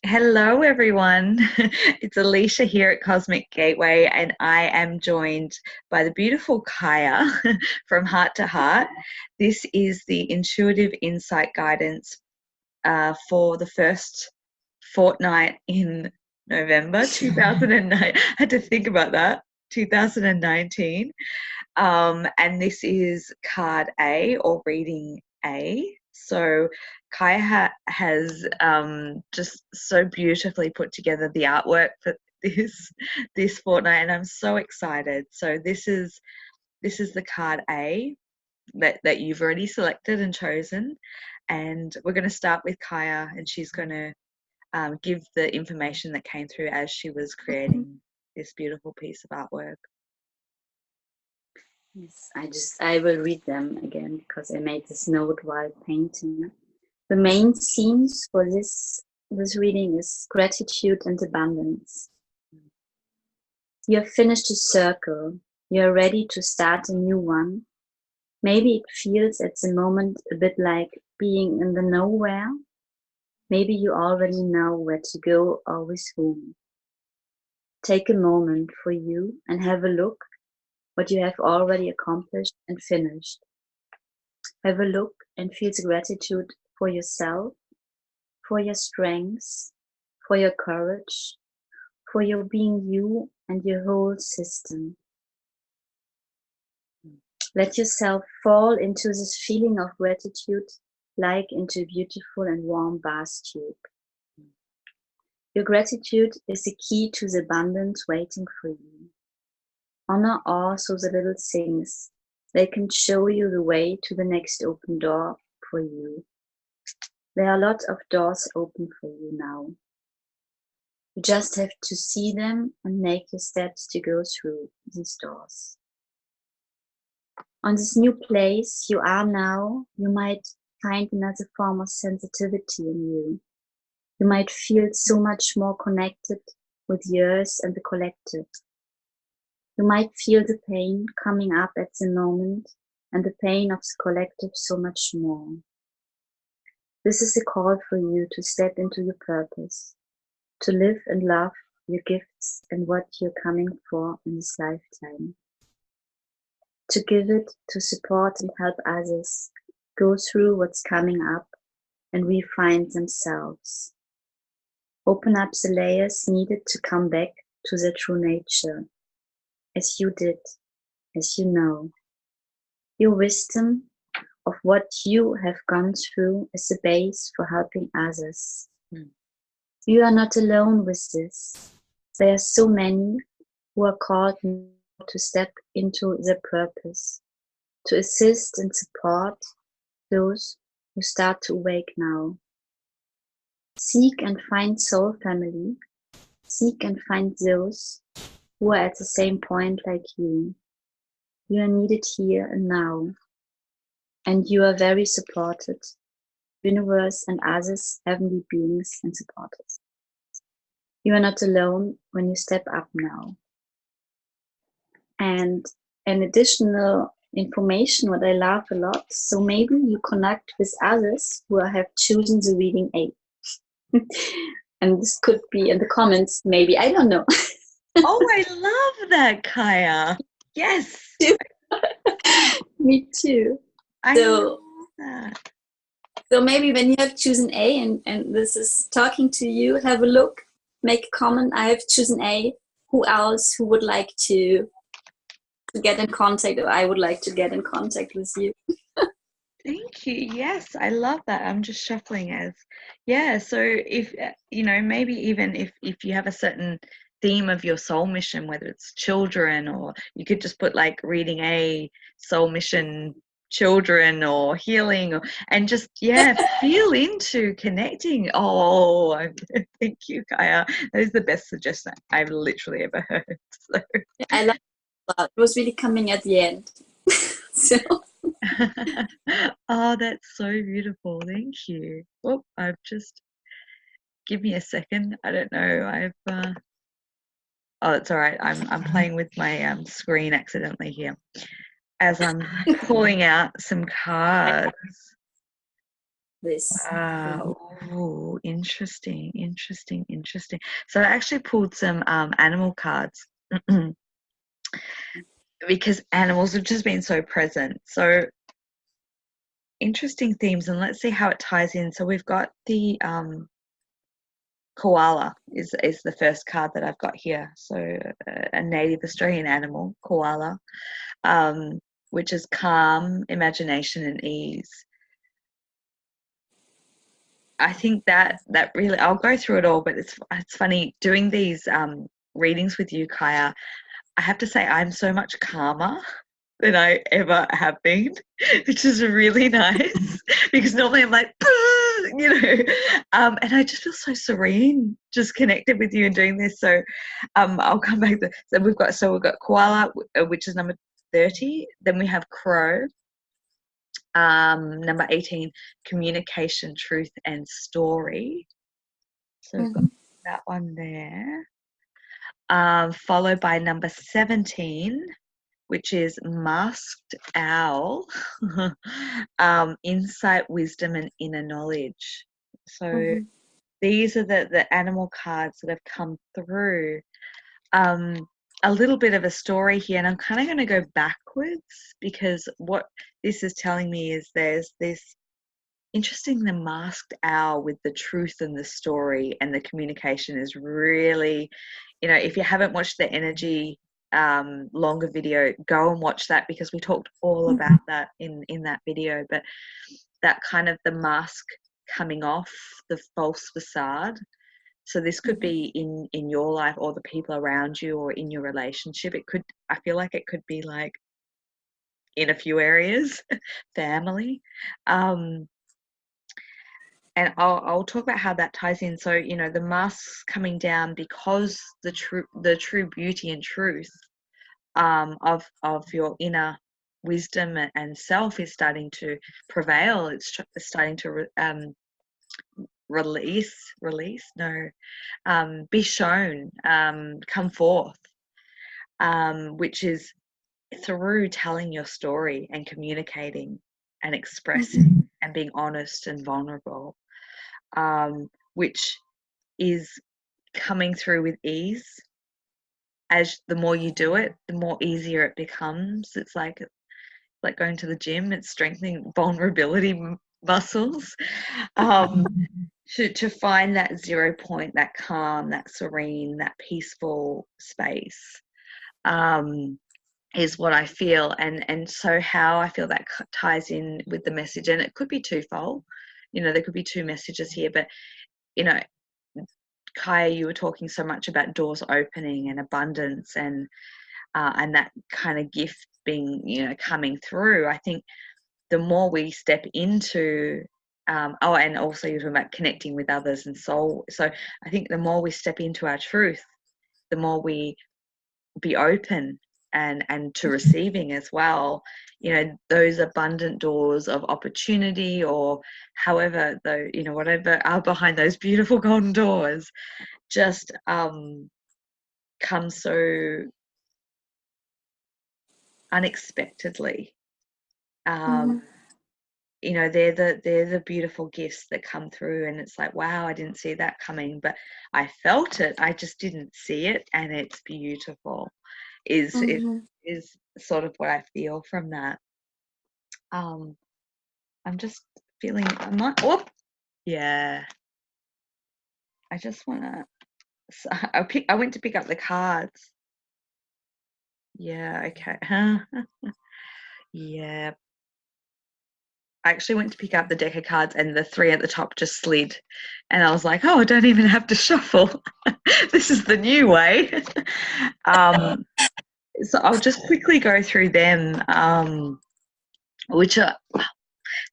Hello, everyone. It's Alicia here at Cosmic Gateway, and I am joined by the beautiful Kaya from Heart to Heart. This is the intuitive insight guidance for the first fortnight in November 2009. I had to think about that. 2019. And this is card A or reading A. So Kai has just so beautifully put together the artwork for this fortnight, and I'm so excited. So this is the card A that you've already selected and chosen, and we're going to start with Kaya, and she's going to give the information that came through as she was creating this beautiful piece of artwork. Yes, I will read them again because I made this note while painting. The main themes for this reading is gratitude and abundance. You have finished a circle. You are ready to start a new one. Maybe it feels at the moment a bit like being in the nowhere. Maybe you already know where to go or with whom. Take a moment for you and have a look what you have already accomplished and finished. Have a look and feel the gratitude for yourself, for your strengths, for your courage, for your being you and your whole system. Let yourself fall into this feeling of gratitude like into a beautiful and warm bath tube. Your gratitude is the key to the abundance waiting for you. Honor also the little things. They can show you the way to the next open door for you. There are a lot of doors open for you now. You just have to see them and make your steps to go through these doors. On this new place you are now, you might find another form of sensitivity in you. You might feel so much more connected with the earth and the collective. You might feel the pain coming up at the moment and the pain of the collective so much more. This is a call for you to step into your purpose, to live and love your gifts and what you're coming for in this lifetime. To give it, to support and help others go through what's coming up and refine themselves. Open up the layers needed to come back to their true nature, as you did, as you know. Your wisdom of what you have gone through is the base for helping others. You are not alone with this. There are so many who are called to step into their purpose, to assist and support those who start to awake now. Seek and find soul family. Seek and find those who are at the same point like you. You are needed here and now, and you are very supported. Universe and others, heavenly beings and supporters. You are not alone when you step up now. And an additional information what I love a lot, so maybe you connect with others who have chosen the reading A. And this could be in the comments, maybe, I don't know. Oh, I love that, Kaya. Yes. Me too. I love that. So maybe when you have chosen A and this is talking to you, have a look, make a comment. I have chosen A. Who else who would like to get in contact, or I would like to get in contact with you? Thank you. Yes, I love that. I'm just shuffling as, yeah. So if maybe even if you have a certain theme of your soul mission, whether it's children, or you could just put like reading A, soul mission, children, or healing, and just feel into connecting. Thank you, Kaya. That is the best suggestion I've literally ever heard. So. I love it. It was really coming at the end. So. Oh, that's so beautiful. Thank you. Oh, I've just give me a second. I don't know. Oh, it's all right. I'm playing with my screen accidentally here as I'm pulling out some cards. this for you. Oh, interesting, interesting, interesting. So I actually pulled some animal cards because animals have just been so present. So interesting themes, and let's see how it ties in. So we've got the koala is the first card that I've got here. So a native Australian animal, koala, which is calm, imagination, and ease. I think that really, I'll go through it all, but it's funny doing these readings with you, Kaya. I have to say I'm so much calmer than I ever have been, which is really nice because normally I'm like, and I just feel so serene, just connected with you and doing this. So I'll come back to, we've got koala, which is number 30. Then we have crow, number 18, communication, truth, and story. So we've got that one there. Followed by number 17, which is masked owl, insight, wisdom, and inner knowledge. So these are the animal cards that have come through. A little bit of a story here, and I'm kind of going to go backwards because what this is telling me is there's this interesting, the masked owl with the truth and the story and the communication is really, if you haven't watched the energy longer video, go and watch that because we talked all about that in that video. But that kind of the mask coming off, the false facade. So this could be in your life or the people around you or in your relationship. I feel like it could be like in a few areas, family. And I'll talk about how that ties in. So, the mask's coming down because the true beauty and truth of your inner wisdom and self is starting to prevail. It's starting to be shown, come forth, which is through telling your story and communicating and expressing and being honest and vulnerable, which is coming through with ease. As the more you do it, the more easier it becomes. It's like going to the gym. It's strengthening vulnerability muscles. To find that 0 point, that calm, that serene, that peaceful space, is what I feel. And so how I feel that ties in with the message, and it could be twofold. There could be two messages here, but Kaya, you were talking so much about doors opening and abundance and that kind of gift being, coming through. I think the more we step into, and also you're talking about connecting with others and soul. So I think the more we step into our truth, the more we be open and to receiving as well, those abundant doors of opportunity or however, though, whatever are behind those beautiful golden doors just come so unexpectedly. They're the beautiful gifts that come through, and it's like, wow, I didn't see that coming, but I felt it. I just didn't see it, and it's beautiful. Is sort of what I feel from that. I'm just feeling. Yeah. I just want to. I went to pick up the cards. Yeah. Okay. Yeah. I actually went to pick up the deck of cards and the three at the top just slid. And I was like, oh, I don't even have to shuffle. This is the new way. So I'll just quickly go through them, which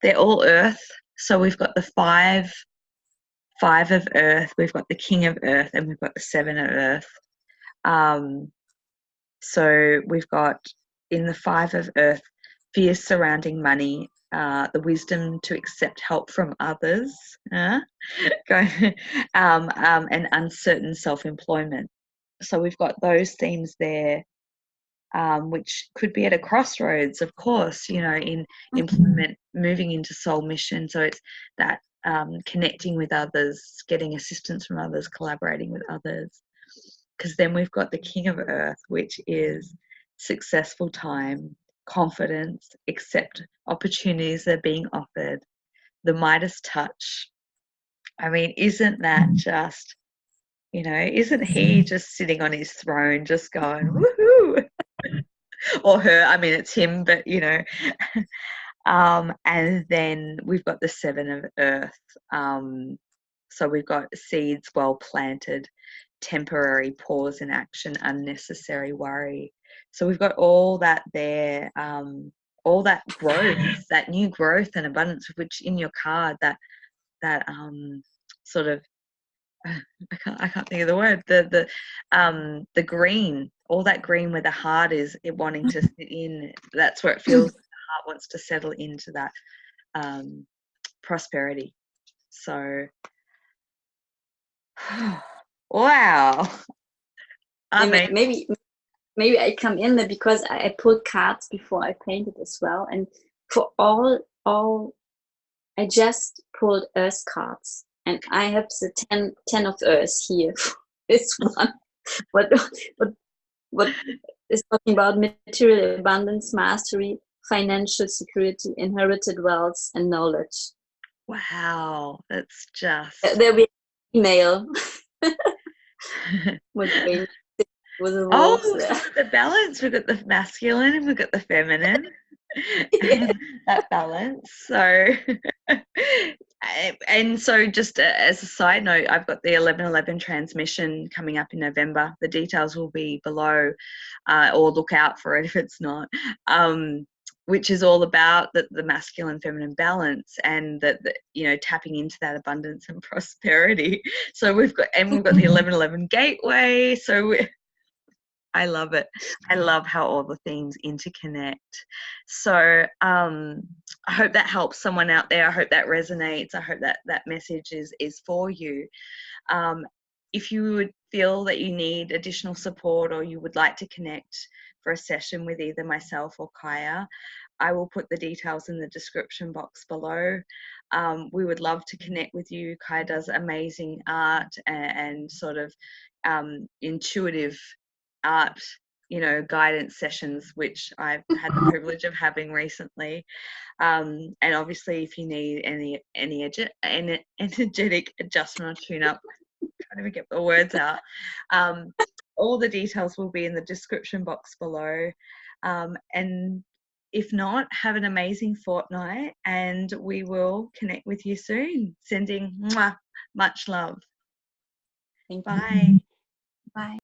they're all earth. So we've got the five of earth, we've got the king of earth, and we've got the 7 of earth. So we've got in the 5 of earth, fears surrounding money, the wisdom to accept help from others, and uncertain self-employment. So we've got those themes there. which could be at a crossroads, of course, you know, in employment, moving into soul mission. So it's that connecting with others, getting assistance from others, collaborating with others. Because then we've got the King of Earth, which is successful time, confidence, accept opportunities that are being offered, the Midas touch. I mean, isn't that just, you know, isn't he just sitting on his throne just going, woohoo? Or her, I mean, it's him, but, you know. And then we've got the Seven of Earth. So we've got seeds well planted, temporary pause in action, unnecessary worry. So we've got all that there, all that growth, that new growth and abundance, which in your card, that sort of, I can't think of the word, the green, all that green where the heart is wanting to sit in, that's where it feels like the heart wants to settle into that prosperity. So wow. Maybe I come in there because I pulled cards before I painted as well, and for all I just pulled Earth cards, and I have the 10 of Earth here. This one, what is talking about material abundance, mastery, financial security, inherited wealth, and knowledge. Wow, that's just there'll be an email with the oh, there. the balance. We've got the masculine and we've got the feminine. Yeah. That balance. So and so just as a side note, I've got the 11/11 transmission coming up in November. The details will be below, or look out for it if it's not, which is all about the masculine feminine balance, and that you know, tapping into that abundance and prosperity. So we've got the 11/11 gateway. So I love it. I love how all the themes interconnect. So I hope that helps someone out there. I hope that resonates. I hope that message is for you. If you would feel that you need additional support, or you would like to connect for a session with either myself or Kaya, I will put the details in the description box below. We would love to connect with you. Kaya does amazing art and sort of intuitive art, you know, guidance sessions, which I've had the privilege of having recently. And obviously, if you need any energetic adjustment or tune-up, can't even get the words out, all the details will be in the description box below. And if not, have an amazing fortnight, and we will connect with you soon. Sending much love. Thank you. Bye. Bye.